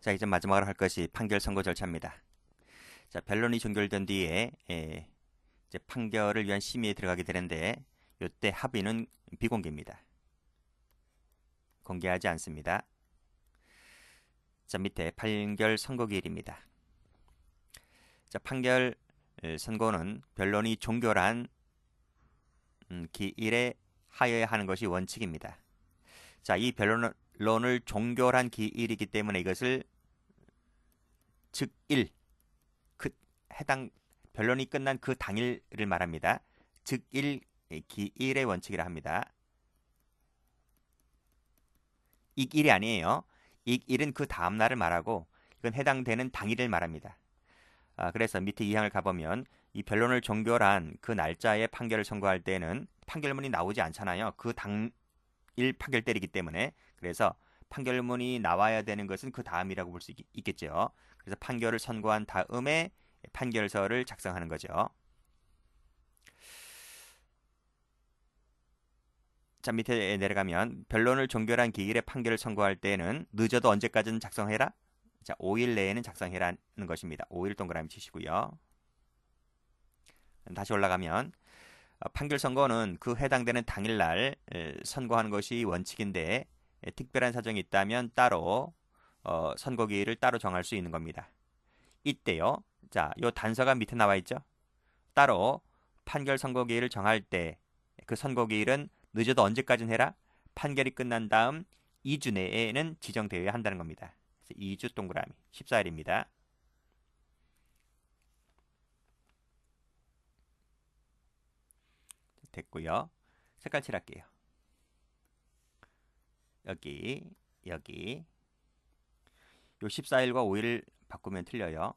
자, 이제 마지막으로 할 것이 판결 선고 절차입니다. 자, 변론이 종결된 뒤에 이제 판결을 위한 심의에 들어가게 되는데 이때 합의는 비공개입니다. 공개하지 않습니다. 자, 밑에 판결 선고 기일입니다. 자, 판결 선고는 변론이 종결한 기일에 하여야 하는 것이 원칙입니다. 자, 이 변론을 종결한 기일이기 때문에 이것을 즉일, 해당 변론이 끝난 그 당일을 말합니다. 즉일 기일의 원칙이라 합니다. 익일이 아니에요. 익일은 그 다음 날을 말하고 이건 해당되는 당일을 말합니다. 그래서 밑에 2항을 가보면 이 변론을 종결한 그 날짜에 판결을 선고할 때는 판결문이 나오지 않잖아요. 그 당일 판결 때리기 때문에. 그래서 판결문이 나와야 되는 것은 그 다음이라고 볼 수 있겠죠. 그래서 판결을 선고한 다음에 판결서를 작성하는 거죠. 자, 밑에 내려가면 변론을 종결한 기일에 판결을 선고할 때는 늦어도 언제까지는 작성해라? 자, 5일 내에는 작성해라는 것입니다. 5일 동그라미 치시고요. 다시 올라가면 판결 선고는 그 해당되는 당일날 선고하는 것이 원칙인데 특별한 사정이 있다면 따로 선고 기일을 따로 정할 수 있는 겁니다. 이때요. 자, 요 단서가 밑에 나와 있죠. 따로 판결 선고 기일을 정할 때 그 선고 기일은 늦어도 언제까지는 해라? 판결이 끝난 다음 2주 내에는 지정되어야 한다는 겁니다. 2주 동그라미 14일입니다. 됐고요. 색깔 칠할게요. 여기 요 14일과 5일 바꾸면 틀려요.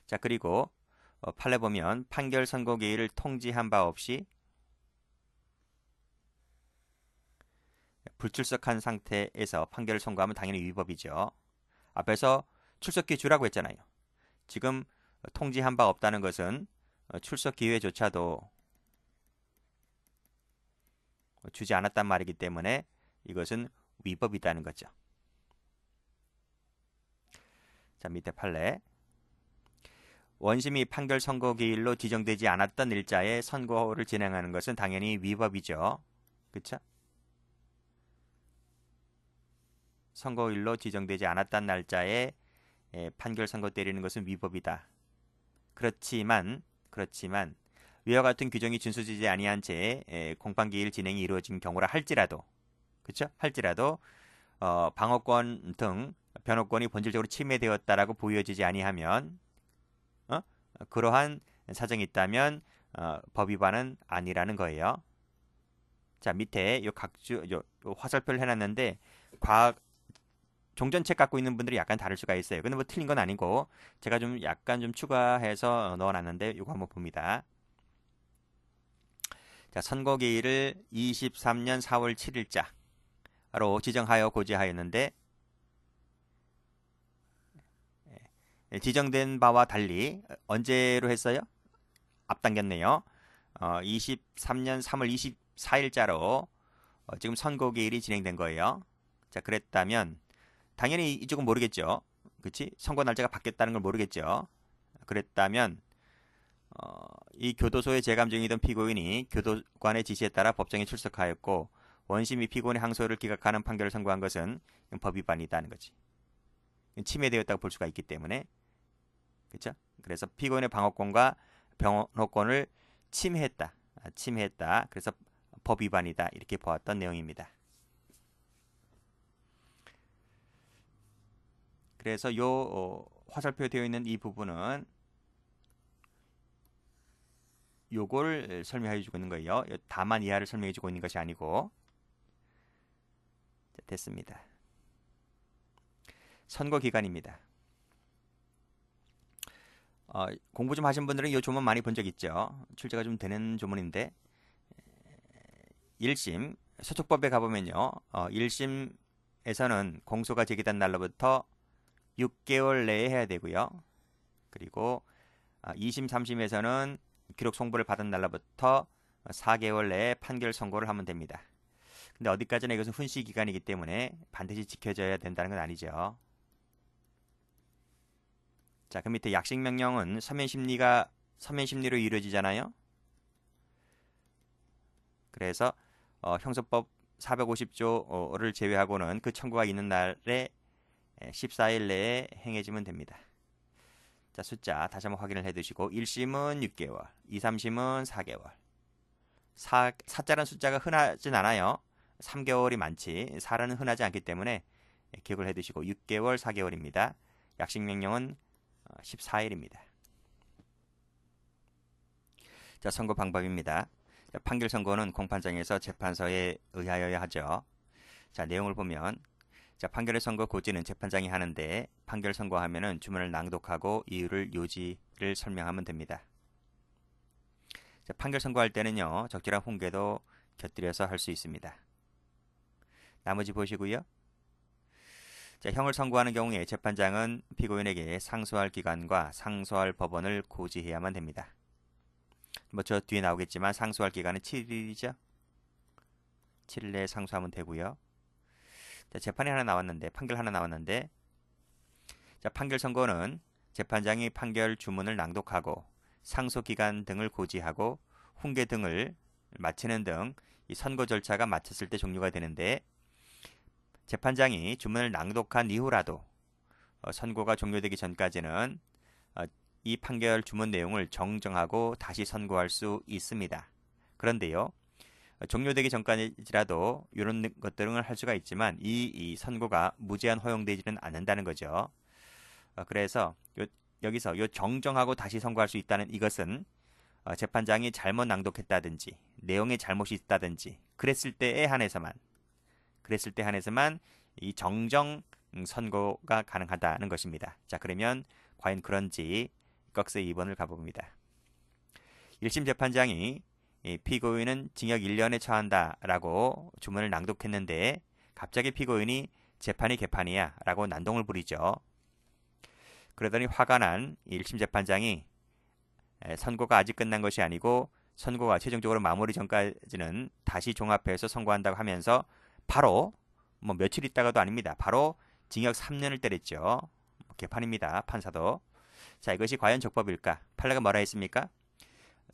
자, 그리고 판례 보면 판결 선고 기일을 통지한 바 없이 불출석한 상태에서 판결을 선고하면 당연히 위법이죠. 앞에서 출석 기회 주라고 했잖아요. 지금 통지한 바 없다는 것은 출석 기회조차도 주지 않았단 말이기 때문에 이것은 위법이라는 거죠. 자, 밑에 판례. 원심이 판결 선고 기일로 지정되지 않았던 일자에 선고를 진행하는 것은 당연히 위법이죠. 그렇죠? 선고일로 지정되지 않았던 날짜에 판결 선고 때리는 것은 위법이다. 그렇지만 위와 같은 규정이 준수되지 아니한 채 공판기일 진행이 이루어진 경우라 할지라도 그렇죠? 할지라도 방어권 등 변호권이 본질적으로 침해되었다라고 보여지지 아니하면 그러한 사정이 있다면 법 위반은 아니라는 거예요. 자, 밑에 요 화살표를 해놨는데 종전책 갖고 있는 분들이 약간 다를 수가 있어요. 근데 뭐 틀린 건 아니고 제가 좀 약간 좀 추가해서 넣어놨는데 이거 한번 봅니다. 자, 선고기일을 23년 4월 7일자로 지정하여 고지하였는데 지정된 바와 달리 언제로 했어요? 앞당겼네요. 23년 3월 24일자로 지금 선고기일이 진행된 거예요. 자, 그랬다면 당연히 이쪽은 모르겠죠. 그치? 선고 날짜가 바뀌었다는 걸 모르겠죠. 그랬다면 이 교도소의 재감 중이던 피고인이 교도관의 지시에 따라 법정에 출석하였고 원심이 피고인의 항소를 기각하는 판결을 선고한 것은 법 위반이다는 거지. 침해되었다고 볼 수가 있기 때문에 그렇죠? 그래서 피고인의 방어권과 변호권을 침해했다. 그래서 법 위반이다. 이렇게 보았던 내용입니다. 그래서 요 화살표 되어 있는 이 부분은 요걸 설명해 주고 있는 거예요. 다만 이하를 설명해 주고 있는 것이 아니고. 자, 됐습니다. 선고 기간입니다. 공부 좀 하신 분들은 이 조문 많이 본 적 있죠. 출제가 좀 되는 조문인데 1심 소촉법에 가보면요. 1심에서는 공소가 제기된 날로부터 6개월 내에 해야 되고요. 그리고 2심, 3심에서는 기록 송부를 받은 날로부터 4개월 내에 판결 선고를 하면 됩니다. 근데 어디까지나 이것은 훈시 기간이기 때문에 반드시 지켜져야 된다는 건 아니죠. 자, 그 밑에 약식 명령은 서면심리로 이루어지잖아요. 그래서 형소법 450조를 제외하고는 그 청구가 있는 날에 14일 내에 행해지면 됩니다. 자, 숫자 다시 한번 확인을 해두시고 1심은 6개월, 2, 3심은 4개월. 4자라는 숫자가 흔하진 않아요. 3개월이 많지 4라는 흔하지 않기 때문에 기억을 해두시고 6개월, 4개월입니다. 약식 명령은 14일입니다. 자, 선고 방법입니다. 자, 판결 선고는 공판장에서 재판서에 의하여야 하죠. 자, 내용을 보면 자, 판결의 선고 고지는 재판장이 하는데 판결 선고하면은 주문을 낭독하고 이유를 요지를 설명하면 됩니다. 자, 판결 선고할 때는요. 적절한 훈계도 곁들여서 할 수 있습니다. 나머지 보시고요. 자, 형을 선고하는 경우에 재판장은 피고인에게 상소할 기간과 상소할 법원을 고지해야만 됩니다. 뭐 저 뒤에 나오겠지만 상소할 기간은 7일이죠. 7일 내에 상소하면 되고요. 자, 재판이 하나 나왔는데 판결 하나 나왔는데 자, 판결 선고는 재판장이 판결 주문을 낭독하고 상소 기간 등을 고지하고 훈계 등을 마치는 등 이 선고 절차가 마쳤을 때 종료가 되는데 재판장이 주문을 낭독한 이후라도 선고가 종료되기 전까지는 이 판결 주문 내용을 정정하고 다시 선고할 수 있습니다. 그런데요. 종료되기 전까지라도 이런 것들은 할 수가 있지만 이 선고가 무제한 허용되지는 않는다는 거죠. 그래서 여기서 정정하고 다시 선고할 수 있다는 이것은 재판장이 잘못 낭독했다든지 내용에 잘못이 있다든지 그랬을 때에 한해서만 이 정정 선고가 가능하다는 것입니다. 자, 그러면 과연 그런지 꺽쇠 2번을 가봅니다. 1심 재판장이 피고인은 징역 1년에 처한다라고 주문을 낭독했는데 갑자기 피고인이 재판이 개판이야 라고 난동을 부리죠. 그러더니 화가 난 1심 재판장이 선고가 아직 끝난 것이 아니고 선고가 최종적으로 마무리 전까지는 다시 종합해서 선고한다고 하면서 바로 뭐 며칠 있다가도 아닙니다. 바로 징역 3년을 때렸죠. 개판입니다. 판사도. 자, 이것이 과연 적법일까? 판례가 뭐라 했습니까?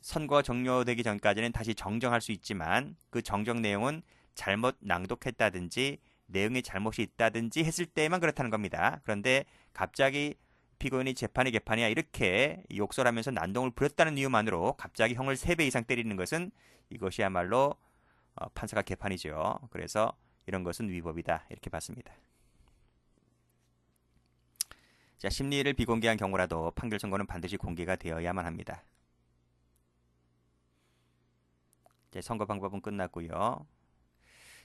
선고가 종료되기 전까지는 다시 정정할 수 있지만 그 정정 내용은 잘못 낭독했다든지 내용에 잘못이 있다든지 했을 때만 그렇다는 겁니다. 그런데 갑자기 피고인이 재판이 개판이야 이렇게 욕설하면서 난동을 부렸다는 이유만으로 갑자기 형을 3배 이상 때리는 것은 이것이야말로 판사가 개판이죠. 그래서 이런 것은 위법이다 이렇게 봤습니다. 자, 심리를 비공개한 경우라도 판결 선고는 반드시 공개가 되어야만 합니다. 자, 선고 방법은 끝났고요.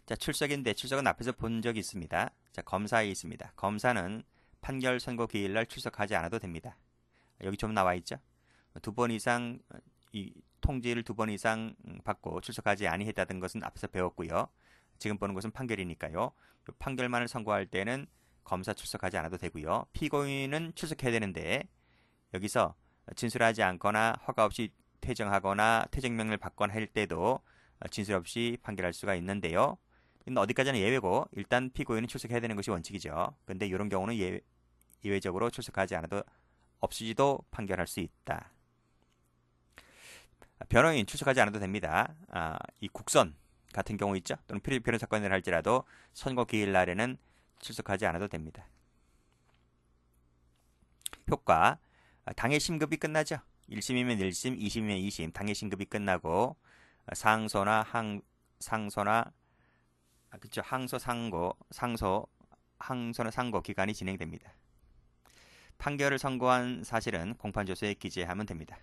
자, 출석인데 출석은 앞에서 본 적이 있습니다. 자, 검사에 있습니다. 검사는 판결 선고 기일날 출석하지 않아도 됩니다. 여기 좀 나와 있죠. 2번 이상 이 통지를 2번 이상 받고 출석하지 아니했다는 것은 앞에서 배웠고요. 지금 보는 것은 판결이니까요. 판결만을 선고할 때는 검사 출석하지 않아도 되고요. 피고인은 출석해야 되는데 여기서 진술하지 않거나 허가 없이 퇴정하거나 퇴정명령을 받거나 할 때도 진술 없이 판결할 수가 있는데요. 어디까지나 예외고 일단 피고인은 출석해야 되는 것이 원칙이죠. 근데 이런 경우는 예외적으로 출석하지 않아도 없이도 판결할 수 있다. 변호인 출석하지 않아도 됩니다. 이 국선 같은 경우 있죠. 또는 필요한 사건을 할지라도 선고 기일 날에는 출석하지 않아도 됩니다. 효과 당해 심급이 끝나죠. 1심이면 1심, 2심이면 2심 당해 심급이 끝나고 상소나 그렇죠. 항소나 상고 기간이 진행됩니다. 판결을 선고한 사실은 공판조서에 기재하면 됩니다.